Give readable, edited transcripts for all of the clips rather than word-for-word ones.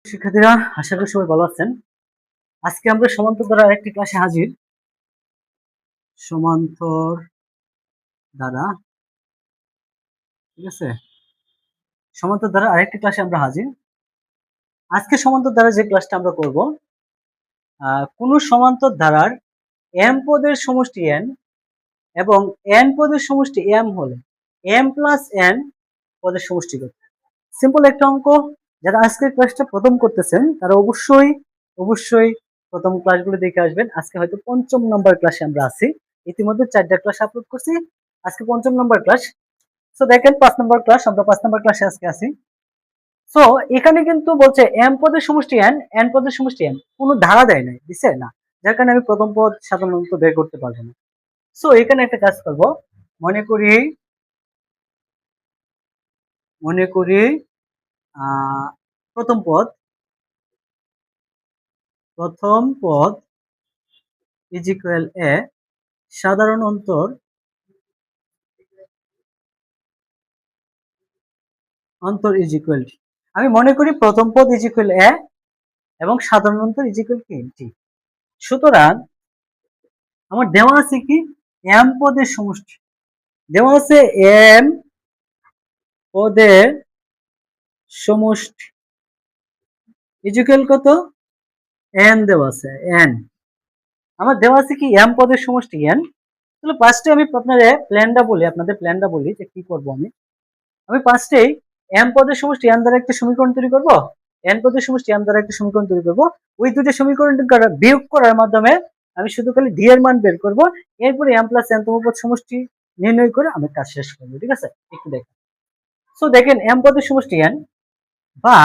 শিক্ষার্থীরা, আশা করি সবাই ভালো আছেন। আজকে আমরা সমান্তর দ্বারা আরেকটি ক্লাসে হাজির। সমান্তর দ্বারা, ঠিক আছে, সমান্তর দ্বারা আরেকটি ক্লাসে আমরা হাজির। আজকে সমান্তর দ্বারা যে ক্লাসটা আমরা করব, কোন সমান্তর ধারার m পদের সমষ্টি n এবং n পদের সমষ্টি m হলে m প্লাস n পদের সমষ্টি কত। সিম্পল একটা অঙ্ক। যারা আজকের ক্লাসটা প্রথম করতেছেন তারা অবশ্যই প্রথম ক্লাসগুলো দেখে আসবেন। আজকে হয়তো ৫ম নম্বর ক্লাসে আমরা আছি। ইতিমধ্যে 4টা ক্লাস আপলোড করছি, আজকে ৫ম নম্বর ক্লাস। সো দেখেন 5 নম্বর ক্লাস, আমরা 5 নম্বর ক্লাসে আজকে আছি। সো এখানে কিন্তু বলছে m পদের সমষ্টি n, n পদের সমষ্টি m, কোনো ধারা দেয় নাই, দিছে না, যার কারণে আমি প্রথম পদ সাধারণত বের করতে পারবো না। সো এখানে একটা কাজ করব, মনে করি প্রথম পদ ইজ ইকুয়াল এ সাধারণ অন্তর ইজ ইকুয়াল টি। আমি মনে করি প্রথম পদ ইজ ইকুয়াল এ এবং সাধারণ অন্তর ইজ ইকুয়াল টি। সুতরাং আমার দেওয়া আছে কি, m পদের সমষ্টি দেওয়া আছে, m পদের সমষ্টি ইজ ইকুয়াল কত, n দেওয়া আছে, n আমার দেওয়া আছে কি m পদের সমষ্টি n। তাহলে ফার্স্টে আমি আপনাদের প্ল্যানটা বলি যে কি করব। আমি ফার্স্টেই m পদের সমষ্টি n দ্বারা একটা সমীকরণ তৈরি করব, n পদের সমষ্টি m দ্বারা একটা সমীকরণ তৈরি করব। ওই দুটো সমীকরণ বিয়োগ করার মাধ্যমে আমি শুধু খালি d এর মান বের করব। এরপরে m প্লাস n তম পদ সমষ্টি নির্ণয় করে আমি কাজ শেষ করব। ঠিক আছে, একটু দেখেন। সো দেখেন m পদের সমষ্টি n বা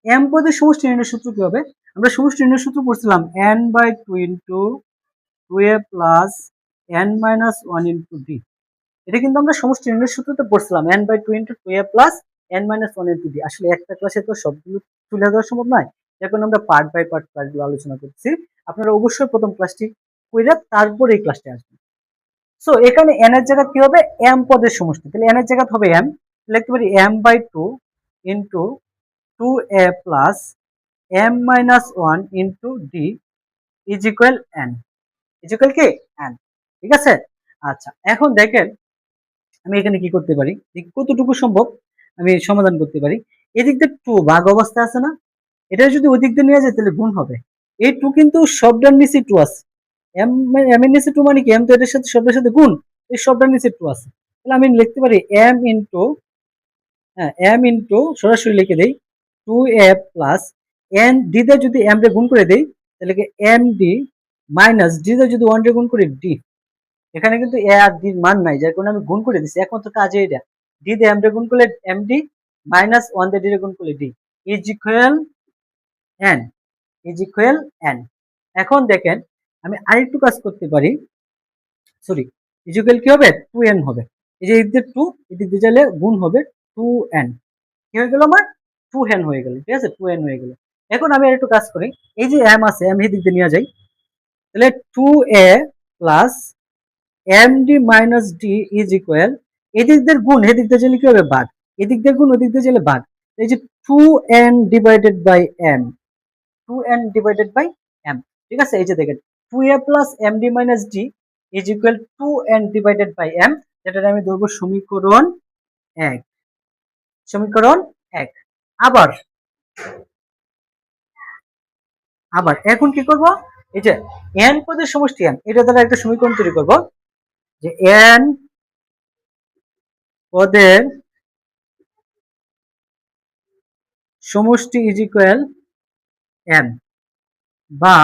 m পদের সমষ্টি নির্ণয় সূত্র কি হবে। আমরা সমষ্টি নির্ণয় সূত্র পড়ছিলাম n/2 into 2a plus n minus 1 into d। এটা কিন্তু আমরা সমষ্টি নির্ণয় সূত্রতে পড়ছিলাম n/2 into 2a plus n minus 1 into d। আসলে একটা ক্লাসে তো সবগুলো তুলে দেওয়া সম্ভব নয়, এখন আমরা পার্ট বাই পার্ট ক্লাসগুলো আলোচনা করছি। আপনারা অবশ্যই প্রথম ক্লাসটি কইরা তারপর এই ক্লাসটি আসবেন। সো এখানে n এর জায়গা কি হবে, m পদের সমষ্টি, তাহলে n এর জায়গা হবে m, লিখতে পারি m/2 into 2a plus m minus 1 into d is equal n, is equal কি n। ঠিক আছে, আচ্ছা এখন দেখেন আমি এখানে কি করতে পারি, কতটুকু সম্ভব আমি সমাধান করতে পারি। এদিক দিয়ে 2 ভাগ অবস্থায় আছে না, এটা যদি ওই দিক দিয়ে নিয়ে যায় তাহলে গুণ হবে। এই 2 কিন্তু শব্দের নিচে 2 আছে, m এর নিচে 2 মানে কি, m তো এটার সাথে শব্দের সাথে গুণ, এই শব্দের নিচে 2 আছে। তাহলে আমি লিখতে পারি m ইনটু m ইনটু সরাসরি লিখে দেই 2a প্লাস n d তে যদি m রে গুণ করে দেই তাহলে কি md মাইনাস d তে যদি 1 রে গুণ করি d। এখানে কিন্তু a আর d মান নাই, যার কারণে আমি গুণ করে দিছি। একমাত্র কাজে এটা, d দিয়ে m রে গুণ করলে md মাইনাস 1 দিয়ে d রে গুণ করলে d is equal n, is equal n। এখন দেখেন আমি আরেকটু কাজ করতে পারি, সরি, ইজ ইকুয়াল কি হবে, 2n হবে। এই যে এদিক দিয়ে 2, এদিক দিয়ে চাইলে গুণ হবে 2n, কি হয়ে গেল আমার 2n হয়ে গেল। ঠিক আছে, 2n হয়ে গেল। এখন আমি আরেকটু কাজ করি, এই যে m আছে, m এদিক দিয়ে নিয়ে যাই, তাহলে 2a plus md minus d is equal, এদিক দিয়ে গুণ এদিক দিয়ে চলে কি হবে ভাগ, এদিক দিয়ে গুণ ওদিক দিয়ে চলে ভাগ, এই যে 2n divided by m, 2n divided by m। ঠিক আছে, এই যে দেখেন 2a plus md minus d is equal 2n divided by m, যেটা আমি ধরবো সমীকরণ 1, সমীকরণ 1। আবার এখন কি করব, এই যে n পদের সমষ্টি n, এটা দ্বারা একটা সমীকরণ তৈরি করব যে n পদের সমষ্টি ইজ ইকুয়াল m, বা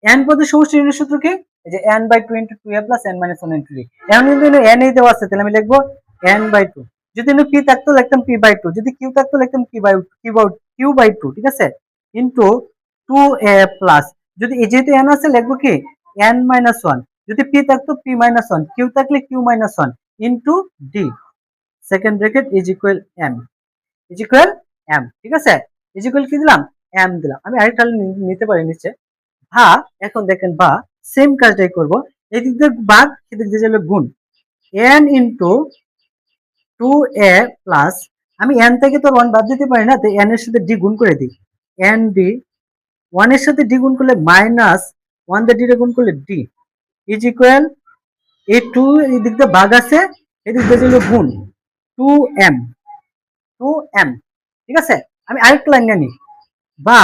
n পদের সমষ্টি নির্ণয় সূত্র কি, এই যে n/2 into 2a plus n minus 1 into d। এখন কিন্তু n এই দেওয়া আছে, তাহলে আমি লিখবো n/2, যদি p থাকতো লিখতাম p/2, যদি q থাকতো লিখতাম q/2। ঠিক আছে, ইনটু 2a প্লাস, যদি যেহেতু n আছে লিখবো কি n মাইনাস 1, যদি p থাকতো p মাইনাস 1, q থাকলে q minus 1 into d second bracket is equal m, is equal m। ঠিক আছে, ইজ ইকুয়াল কি দিলাম, m দিলাম। আমি আরেকটা নিতে পারি নিচে ভা, এখন দেখেন বা সেম কাজটাই করব, এদিক দিয়ে ভাগ এদিক দিয়ে যাবে গুণ, n ইনটু 2a প্লাস, আমি n থেকে তো 1 বাদ দিতে পারি না, তো n এর সাথে d গুণ করে দিই। n d 1 এর সাথে d গুণ করলে মাইনাস 1 দিয়ে d রে গুণ করলে d ইজ ইকুয়াল এই 2 এই দিক দিয়ে ভাগ আছে, এদিক দিয়ে ছিল গুণ 2m 2m। ঠিক আছে, আমি আরেকটা লাইন নিই, বা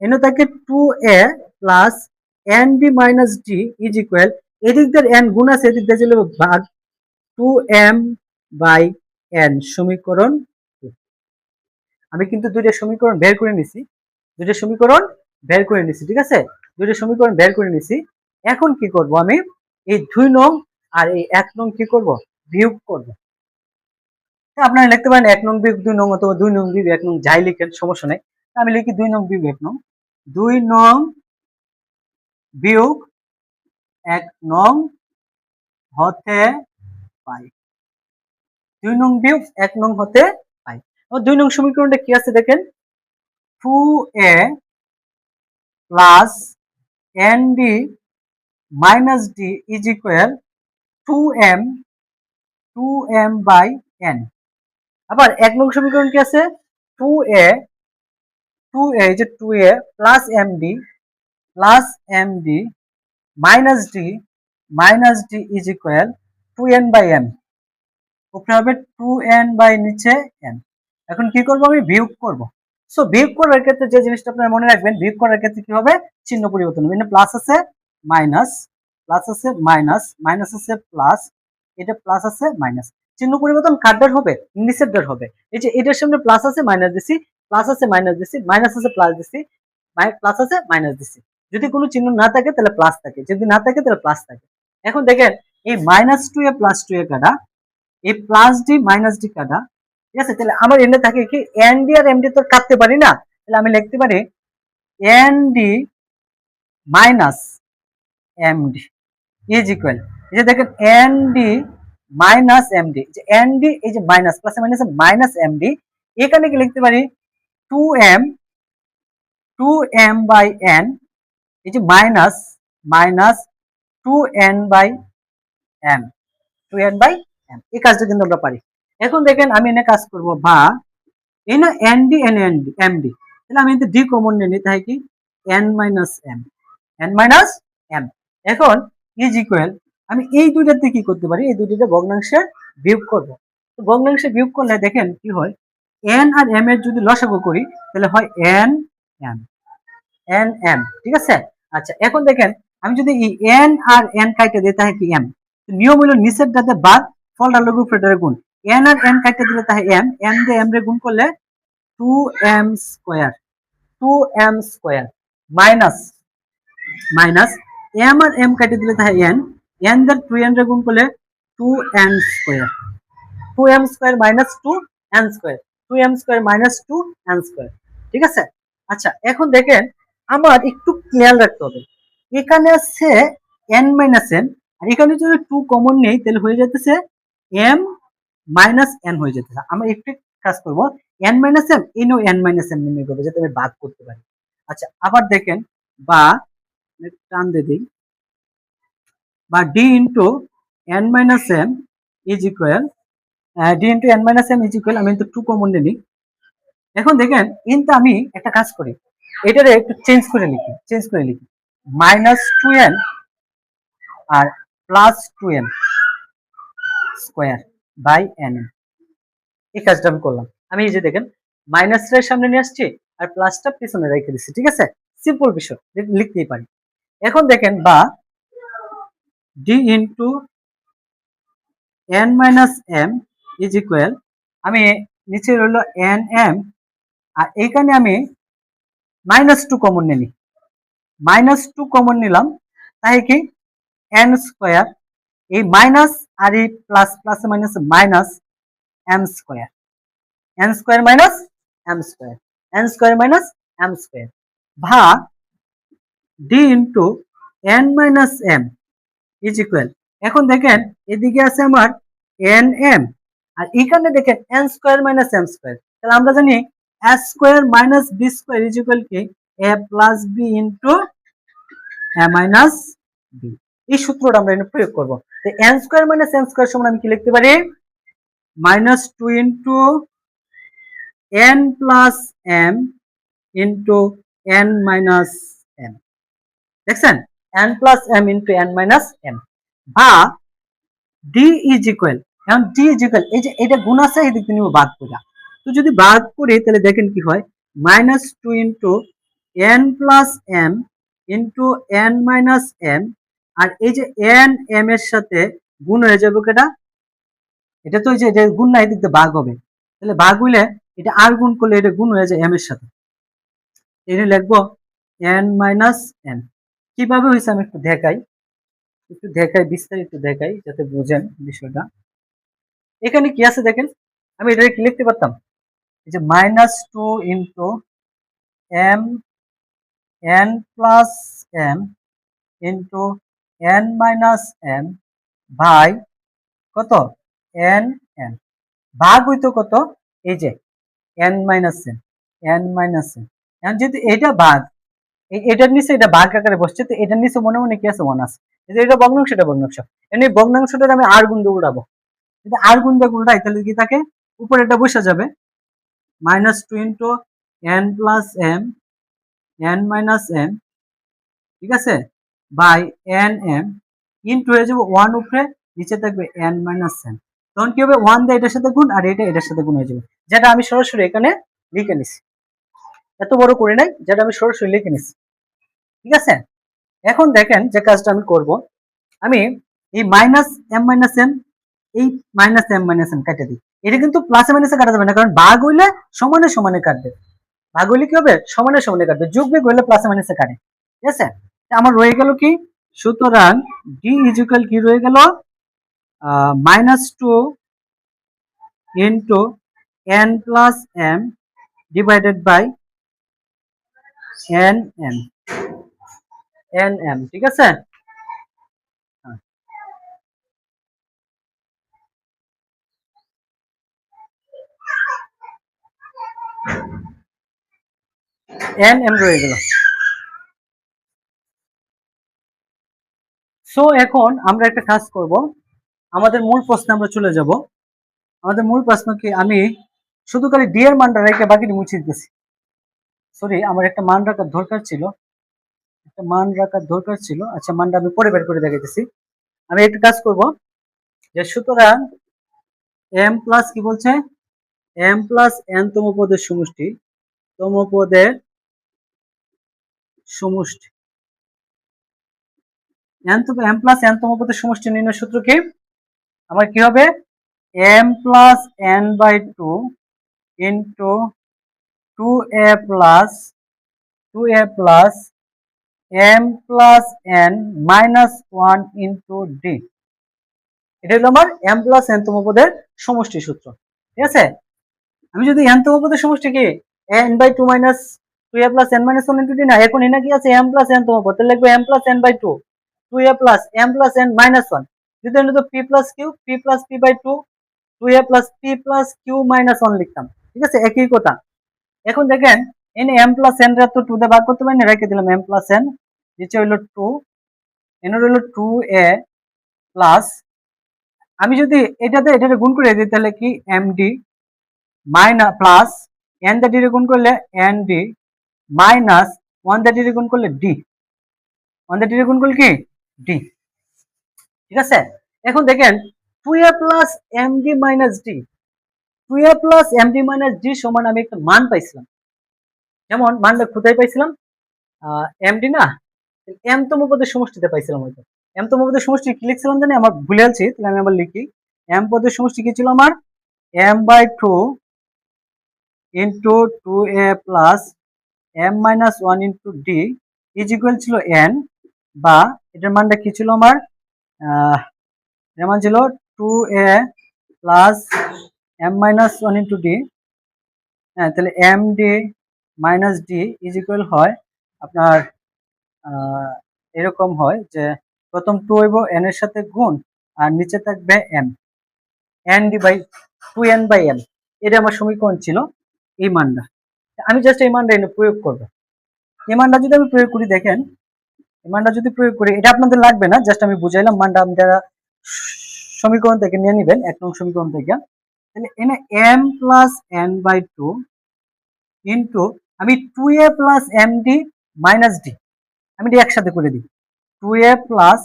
এনে থাকে 2a plus nd minus d is equal এদিক দিয়ে n গুণ আছে, এদিক দিয়ে ছিল ভাগ 2m বাই n সমীকরণ 2। আমি কিন্তু দুইটা সমীকরণ বের করে নিছি, দুইটা সমীকরণ বের করে নিছি। ঠিক আছে, দুইটা সমীকরণ বের করে নিছি। এখন কি করব, আমি এই 2 নং আর এই 1 নং কি করব, বিয়োগ করব। আপনারা লিখতে পারেন 1 নং বিয়োগ 2 নং, অথবা 2 নং বিয়োগ 1 নং, যাই লিখেন সমস্যা নেই। আমি লিখি 2 নং বিয়োগ 1 নং, 2 নং বিয়োগ 1 নং হতে পাই, 2 নং বিয়োগ 1 নং হতে পাই। 2 নং সমীকরণটা কি আছে দেখেন, 2a plus nd minus d is equal 2m by n। আবার 1 নং সমীকরণ কি আছে, 2a এই যে 2a plus md minus d is equal 2n by m। উপরে হবে 2n বাই নিচে n। এখন কি করব, আমি বিয়োগ করব। সো বিয়োগ করার ক্ষেত্রে যে জিনিসটা আপনারা মনে রাখবেন, বিয়োগ করার ক্ষেত্রে কি হবে, চিহ্ন পরিবর্তন হবে। এখানে প্লাস আছে মাইনাস, প্লাস আছে মাইনাস, মাইনাস আছে প্লাস, এটা প্লাস আছে মাইনাস, চিহ্ন পরিবর্তন কারটার হবে, নিচের ডার হবে। এই যে এটার সামনে প্লাস আছে মাইনাস দিছি, প্লাস আছে মাইনাস দিছি, মাইনাস আছে প্লাস দিছি, প্লাস আছে মাইনাস দিছি। যদি কোনো চিহ্ন না থাকে তাহলে প্লাস থাকে, যদি না থাকে তাহলে প্লাস থাকে। এখন দেখেন এই মাইনাস 2a প্লাস 2a কাটা, এই প্লাস ডি মাইনাস ডি কাটা। ঠিক আছে, তাহলে আমার এনে থাকে কি এন ডি আর এমডি তো কাটতে পারি না, তাহলে আমি লিখতে পারি n d minus m d is equal, এই যে দেখেন এন ডি মাইনাস এমডি, যে এন ডি এই যে minus plus minus minus m d, এখানে কি লিখতে পারি 2m বাই n, এই যে minus minus 2n by m, 2n by m। এই কাজটা কিন্তু আমরা পারি। এখন দেখেন আমি এনে কাজ করব, বা এনে এনডি এনে এমডি, তাহলে আমি ডি কমন নিয়ে নিই, তাই কি n minus m, n minus m। এখন ইজ ইকুয়াল আমি এই দুইটাতে কি করতে পারি, এই দুইটাতে ভগ্নাংশে বিয়োগ করব। তো ভগ্নাংশে বিয়োগ করলে দেখেন কি হয়, n আর m এর যদি লসাগু করি তাহলে হয় n m। ঠিক আছে, আচ্ছা এখন দেখেন আমি যদি এই n আর n কাইটে দিই তাহলে কি m, নিয়ম হলো নিচের দাতে বাদ, ফলটা লঘু উপরের গুণ। n আর n কাইটে দিলে তাহলে m, m দিয়ে m রে গুণ করলে 2m square minus minus m আর m কাটে দিলে তাহলে n, n দিয়ে 2n রে গুণ করলে 2n square, 2m square minus 2n square, 2m square minus 2n square. ঠিক আছে, আচ্ছা এখন দেখেন আমার একটু ক্লিয়ার রাখতে হবে, এখানে আছে n মাইনাস n, আর এখানে যদি 2 কমন নেই তাহলে হয়ে যাচ্ছে m মাইনাস n হয়ে যেতেছে। আমরা একটু কাজ করব, n মাইনাস m এনো n মাইনাস m নির্ণয় করবো যাতে আমি ভাগ করতে পারি। আচ্ছা আবার দেখেন, বা টান দিয়ে দিই, বা d into n minus m is equal, d into n minus m is equal, আমি কিন্তু 2 কমন নিই। এখন দেখেন কিন্তু আমি একটা কাজ করি, এটারে একটু চেঞ্জ করে লিখি মাইনাস 2n আর plus 2n square by n। এই কাজটা আমি করলাম। আমি এই যে দেখেন মাইনাসটার সামনে নিয়ে আসছি আর প্লাসটা পিছনে রেখে দিচ্ছি। ঠিক আছে, সিম্পল বিষয়, লিখতেই পারি। এখন দেখেন বা d into n minus m is equal, আমি নিচে রইল n m, আর এইখানে আমি মাইনাস 2 কমন নিই, মাইনাস 2 কমন নিলাম, তাই কি n স্কয়ার, এই মাইনাস আর এই plus plus minus minus m square, n square minus m square, n square minus m square, ভাগ d into n minus m is equal. এখন দেখেন এদিকে আছে আমার n m, আর এখানে দেখেন n square minus m square, তাহলে আমরা জানি a square minus b square is equal কি a plus b into a minus b। এই সূত্রটা আমরা এখানে প্রয়োগ করব। তো n square minus m square সমান আমি কি লিখতে পারি, minus 2 into n plus m into n minus m, দেখছেন, n plus m into n minus m, বা d ইজ ইকুয়াল, এখন d ইজ ইকুয়াল, এই যে এটা গুণ আছে এই দিকে নিব বাদ করে, তো যদি বাদ করি তাহলে দেখেন কি হয়, minus two into n plus m into n minus m, আর এই যে n m এর সাথে গুণ হয়ে যাবে কেটা, এটা তো এই যে এটা গুণ না, এদিক দিয়ে ভাগ হবে, তাহলে ভাগ হইলে এটা আর গুণ করলে এটা গুণ হয়ে যায় m এর সাথে, এটা লিখবো n মাইনাস m। কিভাবে হয়েছে আমি একটু দেখাই বিস্তারিত দেখাই যাতে বুঝেন বিষয়টা। এখানে কি আছে দেখেন, আমি এটা কি লিখতে পারতাম, এই যে minus two into m n plus m into n minus m by কত n m, ভাগ হইতো কত, এই যে n minus m, n minus m, এখন যেহেতু এটা ভাগ, এটার নিচে এটা ভাগ আকারে বসছে, তো এটার নিচে মনে মনে কি আছে, 1 আছে, এটা ভগ্নাংশ, এটা ভগ্নাংশ, এমনি ভগ্নাংশটা আমি আর গুণ দিয়ে উড়াবো, যদি আর গুণ দিয়ে উল্টাই তাহলে কি থাকে, উপরে এটা বসে যাবে, minus two into n plus m n minus m, ঠিক আছে, বাই n m ইন্টু হয়ে যাবে 1 উপরে, নিচে থাকবে n মাইনাস m, তখন কি হবে, 1 দিয়ে এটার সাথে গুণ আর এটা এটার সাথে গুণ হয়ে যাবে, যেটা আমি সরাসরি এখানে লিখে নিছি, এত বড় করে নাই, যেটা আমি সরাসরি লিখে নিছি, ঠিক আছে। এখন দেখেন যে কাজটা আমি করব, আমি এই মাইনাস m মাইনাস m, এই মাইনাস m মাইনাস m কেটে দিই, এটা কিন্তু প্লাসে মাইনাসে কাটা যাবে না, কারণ ভাগ হইলে সমানে সমানে কাটবে, ভাগ হইলে কি হবে, সমানে সমানে কাটবে, যোগ বিয়োগ হইলে প্লাসে মাইনাসে কাটে, ঠিক আছে। আমার রয়ে গেল কি, সুতরাং d ইকুয়াল কি রয়ে গেল, minus two into n plus m divided by n m, n m, ঠিক আছে। n m রয়ে গেল। সো এখন আমরা একটা কাজ করব, আমাদের মূল প্রশ্নে আমরা চলে যাব। আমাদের মূল প্রশ্নকে আমি শুধু খালি ডি এর মানটা রেখে বাকিটি মুছে দিতেছি, সরি আমার একটা মান রাখার দরকার ছিল, একটা মান রাখার দরকার ছিল, আচ্ছা মানটা আমি পরে বের করে দেখাইতেছি। আমি একটা কাজ করব, যে সুতরাং m প্লাস কি বলছে, m প্লাস n তম পদের সমষ্টি, তম পদের সমষ্টি, m প্লাস n তম পদের সমষ্টি নির্ণয় সূত্র কি, আমার কি হবে, m plus n by two into two a plus m plus n minus one into d, এটা হলো আমার m প্লাস n তম পদের সমষ্টি সূত্র, ঠিক আছে। আমি যদি n তম পদের সমষ্টি কি n by two minus two a plus n minus one into d, না এখন এনা কি আছে m প্লাস n তম পদ, তাহলে লিখবো m plus n by two, two a plus m plus n minus one, যদি এটা তো p plus p by two, two a plus p q minus one লিখতাম, ঠিক আছে, একই কথা। এখন দেখেন এনে m প্লাস n রা তো টু দিয়ে ভাগ করতে পারি না, রেখে দিলাম m প্লাস n, নিচে হইলো টু, এনে হইলো টু এ প্লাস, আমি যদি এটাতে গুণ করে দিই তাহলে কি md মাইনাস প্লাস n দা ডি গুণ করলে nd মাইনাস ওয়ান দা ডি গুণ করলে d, ওয়ান দা ডি গুণ করলে কি d, ঠিক আছে। এখন দেখেন two a plus md minus d, two a plus md minus d সমান আমি একটা মান পাইছিলাম, যেমন মানটা কোথায় পাইছিলাম, md না, m তম পদের সমষ্টিতে পাইছিলাম, হয়তো m তম পদের সমষ্টি কি লিখছিলাম জানি, আমার ভুলে আছি, তাহলে আমি আবার লিখি, m পদের সমষ্টি কি ছিল আমার, m by two into two a plus m minus one into d is equal ছিল n, বা এটার মানটা কি ছিল আমার, এর মান ছিল two a plus m minus one into D, হ্যাঁ তাহলে m d minus d is equal হয় আপনার এরকম হয় যে প্রথম টু হইব n এর সাথে গুণ, আর নিচে থাকবে m, n d by two n by m, এটা আমার সমীকরণ ছিল। এই মানটা আমি জাস্ট এই মানটা এনে প্রয়োগ করবো, এই মানটা যদি আমি প্রয়োগ করি, দেখেন এই মানটা যদি প্রয়োগ করি, এটা আপনাদের লাগবে না, জাস্ট আমি বুঝাইলাম, মানটা আপনারা সমীকরণ থেকে নিয়ে নেবেন, এক নং সমীকরণ থেকে, তাহলে এনে m plus n by two into আমি 2a plus md minus d, আমি ডি একসাথে করে দিই, 2a plus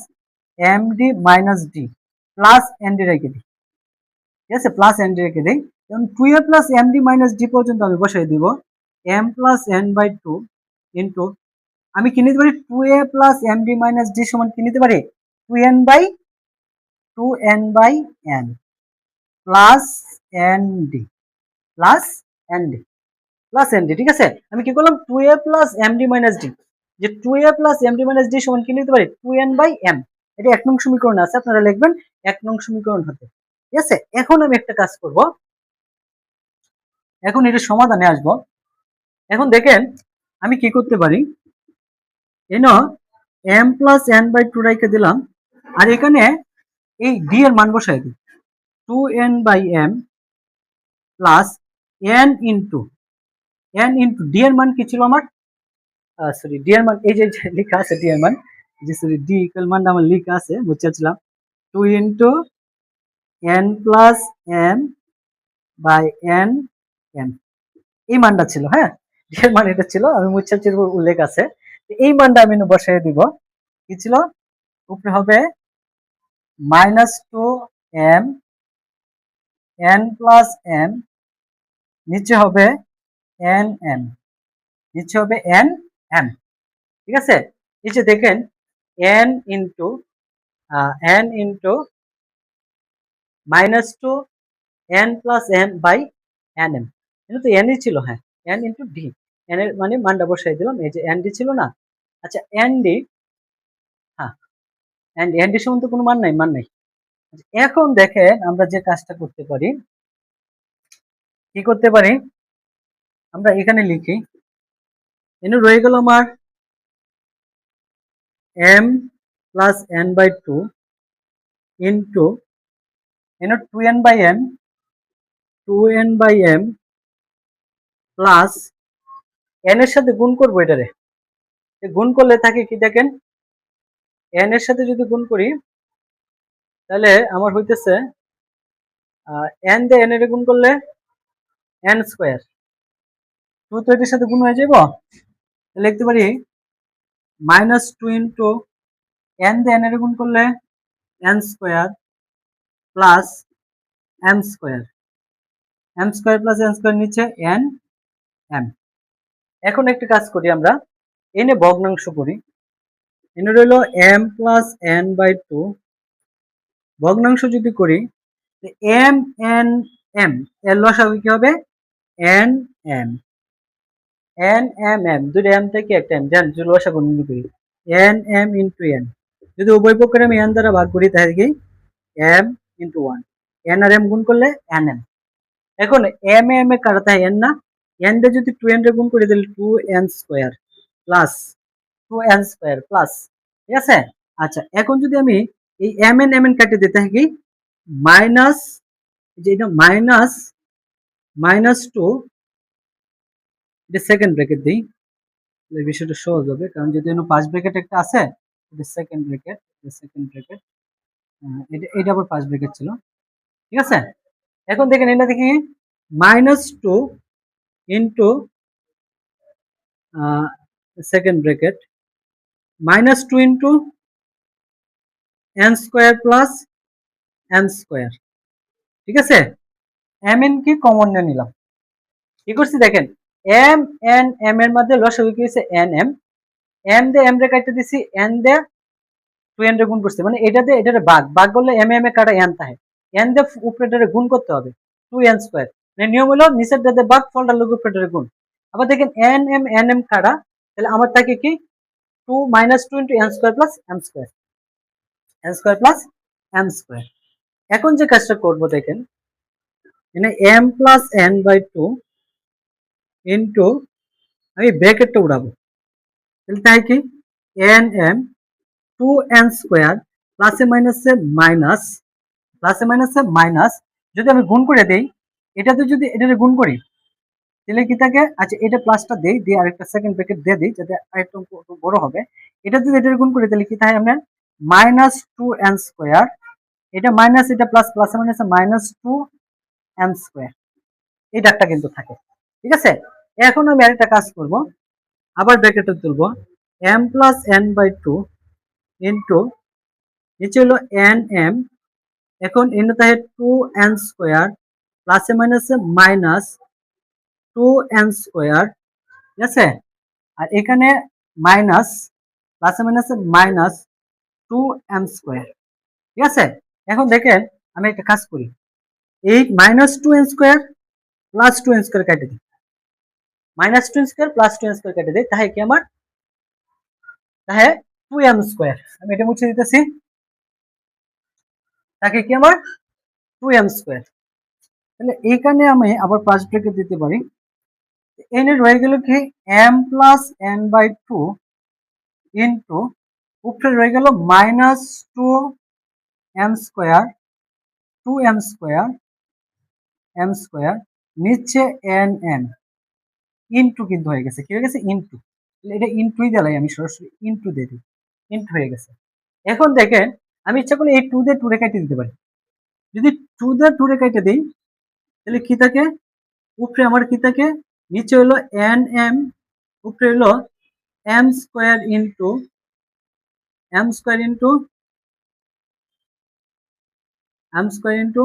md minus d plus nd রেখে দিই, ঠিক আছে, প্লাস nd রেখে দিই। এবং 2a plus md minus D পর্যন্ত আমি বসাই দিব m plus n by 2 into আমি কি নিতে পারি 2a plus md minus D সমান কি নিতে পারি 2n by n plus nd plus nd plus nd, ঠিক আছে। আমি কি করলাম 2a plus md minus D, যে 2a plus md minus D সমান কি নিতে পারি 2n বাই m, এটা 1 নং সমীকরণ আছে, আপনারা লিখবেন 1 নং সমীকরণ হতে, ঠিক আছে। এখন আমি একটা কাজ করব, এখন এটা সমাধানে আসব। এখন দেখেন আমি কি করতে পারি, m প্লাস n বাই 2 রেখে দিলাম, আর এখানে এই ডি এর মান বসাই দিই 2n by m plus n into d এর মান কি ছিল আমার, সরি ডি এর মান এই যে লেখা আছে ডি এর মান, যে সরি ডি ইকুয়াল মানটা আমার লেখা আছে বুঝছিলাম 2 into n plus m by n m, এই মানটা ছিল, হ্যাঁ ডি এর মান এটা ছিল, আমি মুচ্ছাচির উল্লেখ আছে, এই মানটা আমি বসাই দিব, কি ছিল উপরে হবে minus 2m n plus m, নিচে হবে n m, নিচে হবে n m, ঠিক আছে। এই যে দেখেন n into minus 2 n plus m by n m, এটা তো n ই ছিল, হ্যাঁ n ইন্টু ডি, n এর মানে মানটা বসাই দিলাম, এই যে n ডি ছিল না, আচ্ছা n ডি, হ্যাঁ n ডি সমান তো কোনো মান নাই, এখন দেখেন আমরা যে কাজটা করতে পারি, কি করতে পারি, আমরা এখানে লিখি এনে রয়ে গেল আমার m plus n by 2 into এনে 2n by m plus n এর সাথে গুণ করবো, এটারে গুণ করলে থাকে কি দেখেন n এর সাথে যদি গুণ করি তাহলে আমার হইতেছে n দিয়ে n এর গুণ করলে n স্কয়ার, 2 তো এটার সাথে গুণ হয়ে যাব, লিখতে পারি মাইনাস 2 ইন্টু n দিয়ে n এর গুণ করলে n square plus m square, plus n square নিচে n m। এখন একটা কাজ করি, আমরা এনে ভগ্নাংশ করি, এনে রইল m প্লাস n বাই 2, ভগ্নাংশ যদি করি m n m এর লসাগু কি হবে n m, দুটো m থেকে একটা m, জান যদি লসাগু নির্ণয় করি n m ইন্টু n, যদি উভয় পক্ষের আমি n দ্বারা ভাগ করি তাহলে কি m ইন্টু 1, n আর m গুণ করলে n m। এখন m m এ কাটা তাই n না, n দিয়ে যদি 2n রে গুণ করি তাহলে 2n square plus 2n square plus, ঠিক আছে। আচ্ছা এখন যদি আমি এই m n কেটে দিতে থাকি মাইনাস, যে এটা মাইনাস 2, এটা সেকেন্ড ব্র্যাকেট দিই, এই বিষয়টা সহজ হবে, কারণ যদি এখানে ফার্স্ট ব্র্যাকেট একটা আছে, এটা সেকেন্ড ব্র্যাকেট, এটা আবার ফার্স্ট ব্র্যাকেট ছিল, ঠিক আছে। এখন দেখেন এটা দেখি minus 2 into second bracket minus 2 into n square plus m square, ঠিক আছে। m n কি কমন নিয়ে নিলাম, কি করছি দেখেন m n m এর মধ্যে লসাগু কি হইছে n m, m দিয়ে m রে কাটতে দিছি, n দিয়ে 2n রে গুণ করছি, মানে এটাতে এটারে ভাগ করলে m m এ কাটা n থাকে, n দিয়ে উপরেটারে গুণ করতে হবে 2n স্কয়ার, মানে নিয়ম হলো নিচের দাতে ভাগ ফলটার লগে উপরেটারে গুণ। আবার দেখেন n m কাটা, তাহলে আমার থাকে কি 2 minus 2 into n square plus m square, plus m square. এখন যে কাজটা করব দেখেন এখানে m plus n by 2 into আমি ব্র্যাকেটটা উড়াবো, তাহলে তাই কি n m 2n স্কয়ার প্লাসে মাইনাসে মাইনাস, যদি আমি গুণ করে দেই এটাতে, যদি এটাতে গুণ করি তাহলে কি থাকে, আচ্ছা এটা প্লাসটা দেই, দিয়ে আরেকটা সেকেন্ড ব্র্যাকেট দিয়ে দিই যাতে আরেকটু বড় হবে, এটা যদি এটার গুণ করি তাহলে কি থাকে আপনার মাইনাস 2n স্কয়ার, এটা মাইনাস এটা প্লাস, প্লাসে মাইনাসে মাইনাস 2n স্কয়ার, এই ডাকটা কিন্তু থাকে, ঠিক আছে। এখন আমি আরেকটা কাজ করব, আবার ব্র্যাকেটে তুলবো m plus n by two into নিচে হলো এন এম, এখন এন তাহে টু এন স্কোয়ার প্লাসে মাইনাসে মাইনাস টু এন স্কোয়ার, ঠিক আছে, আর এখানে মাইনাস প্লাসে মাইনাসে মাইনাস টু এম স্কোয়ার, ঠিক আছে। এখন দেখেন আমি একটা কাজ করি, এই minus two n square plus two n square কেটে দিই, minus two n square plus two n square কেটে দিই, তাহলে কি আমার তাহলে টু এম স্কোয়ার, আমি এটা মুছে দিতেছি, তাকে কি আমার টু এম স্কোয়ার। তাহলে এইখানে আমি আবার প্লাস ব্রেকেট দিতে পারি, এন এর রয়ে গেল কি m plus n by two into উপরে রয়ে গেল minus two m square, two m square m square নিচে এন এম ইন্টু, কিন্তু হয়ে গেছে কি হয়ে গেছে ইন্টু, এটা ইন্টুই দিলাই, আমি সরাসরি ইন্টু দিয়ে দিই, ইন্টু হয়ে গেছে। এখন দেখেন আমি ইচ্ছা করলে এই টু দিয়ে টু রে কেটে দিতে পারি, যদি টু দিয়ে টু রে কেটে দিই তাহলে কি থাকে উপরে আমার কি থাকে নিচে হলো এন এম, উপরে হলো m square into m square into m square into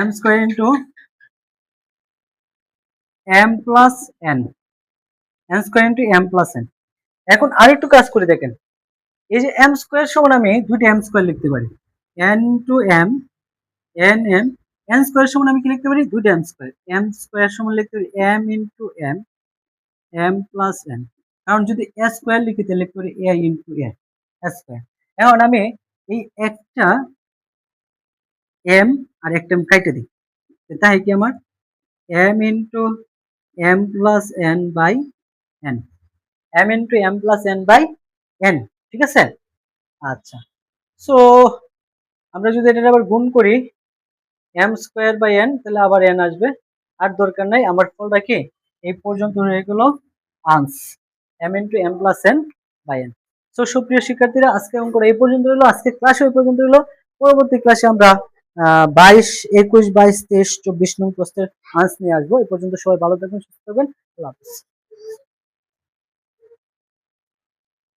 m square into m plus n, n square into m plus n. এখন আরেকটু কাজ করে দেখেন, এই যে এম স্কোয়ার সমান আমি দুইটা এম স্কোয়ার লিখতে পারি, n two m n m, n square সমান আমি কি লিখতে পারি দুইটা এম স্কোয়ার সমান লিখতে পারি m into m m plus n, কারণ যদি এ স্কোয়ার লিখি তাহলে লিখতে পারি এ ইন্টু এ স্কোয়ার। এখন আমি এই একটা এম আর একটা এম কাইটে দিই, তাই কি আমার m into m plus n by n, m into m plus n by n, ঠিক আছে। আচ্ছা, সো আমরা যদি এটা আবার গুণ করি এম স্কোয়ার বাই এন, তাহলে আবার এন আসবে, আর দরকার নাই, আমার ফলটা কি এই পর্যন্ত হয়ে গেল ans m into m plus n by n. So সুপ্রিয় শিক্ষার্থীরা, আজকে অঙ্কটা এই পর্যন্ত হলো, আজকে ক্লাস ওই পর্যন্ত হলো, পরবর্তী ক্লাসে আমরা 22, 21, 22, 23, 24 নং প্রশ্নের আনস নিয়ে আসবো। এই পর্যন্ত সবাই ভালো থাকবেন, সুস্থ থাকবেন, আল্লাহ হাফেজ।